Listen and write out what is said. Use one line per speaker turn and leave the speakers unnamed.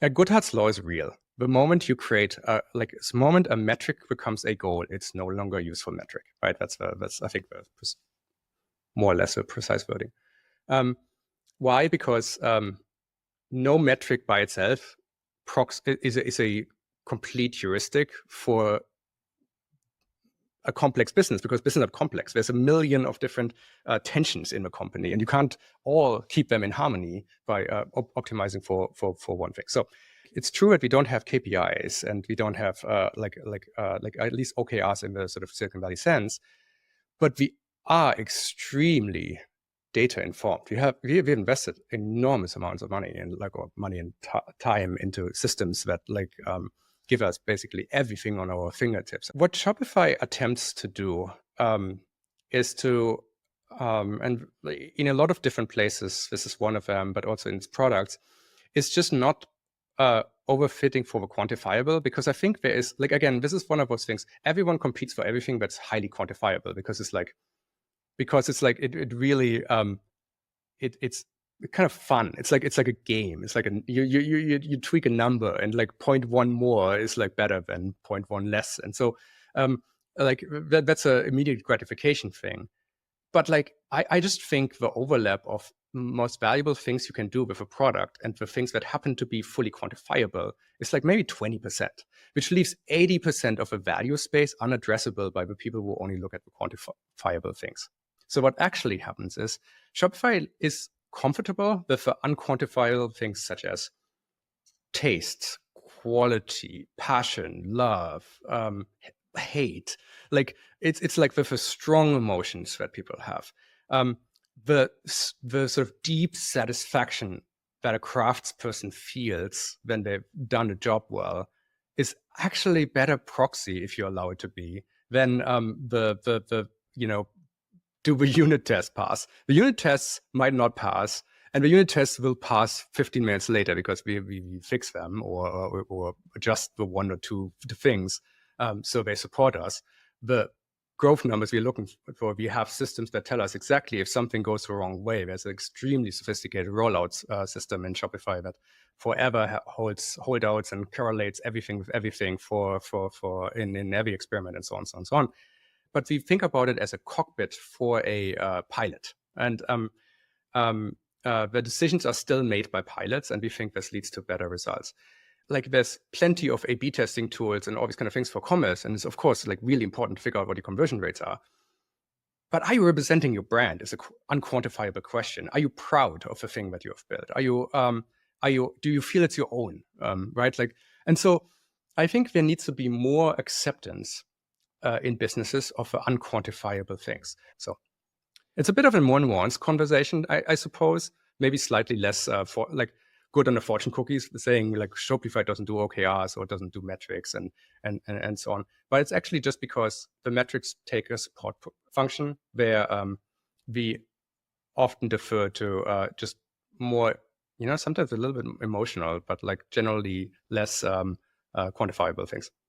Goodhart's law is real. The moment you create, the moment a metric becomes a goal, it's no longer a useful metric, right? That's I think more or less a precise wording. Why? Because no metric by itself is a complete heuristic for a complex business, because business are complex. There's a million of different tensions in the company, and you can't all keep them in harmony by optimizing for one thing. So it's true that we don't have KPIs and we don't have like at least OKRs in the sort of Silicon Valley sense, but we are extremely data informed. We've invested enormous amounts of money and time into systems that give us basically everything on our fingertips. What Shopify attempts to do is to, and in a lot of different places, this is one of them, but also in its products, is just not overfitting for the quantifiable, because I think there is, again, this is one of those things. Everyone competes for everything that's highly quantifiable, because it's it really it's kind of fun. It's like a game. It's like you tweak a number, and 0.1 more is better than 0.1 less, and so that's a immediate gratification thing. But I just think the overlap of most valuable things you can do with a product and the things that happen to be fully quantifiable is maybe 20%, which leaves 80% of the value space unaddressable by the people who only look at the quantifiable things. So what actually happens is Shopify is comfortable with the unquantifiable things such as taste, quality, passion, love, hate. It's with the strong emotions that people have. The sort of deep satisfaction that a craftsperson feels when they've done a job well is actually better proxy, if you allow it to be, than do the unit test pass? The unit tests might not pass, and the unit tests will pass 15 minutes later because we fix them or adjust the one or two things, so they support us. The growth numbers we're looking for, we have systems that tell us exactly if something goes the wrong way. There's an extremely sophisticated rollouts system in Shopify that forever holds holdouts and correlates everything with everything for in every experiment, and so on, so on, so on. But we think about it as a cockpit for a pilot. And the decisions are still made by pilots, and we think this leads to better results. There's plenty of A/B testing tools and all these kind of things for commerce, and it's of course really important to figure out what your conversion rates are. But are you representing your brand? Is an unquantifiable question. Are you proud of the thing that you have built? Do you feel it's your own? Right? And so I think there needs to be more acceptance in businesses of unquantifiable things. So it's a bit of a more nuanced conversation, I suppose. Maybe slightly less good on the fortune cookies, saying Shopify doesn't do OKRs or doesn't do metrics and so on. But it's actually just because the metrics take a support function where we often defer to just more, sometimes a little bit emotional, but generally less quantifiable things.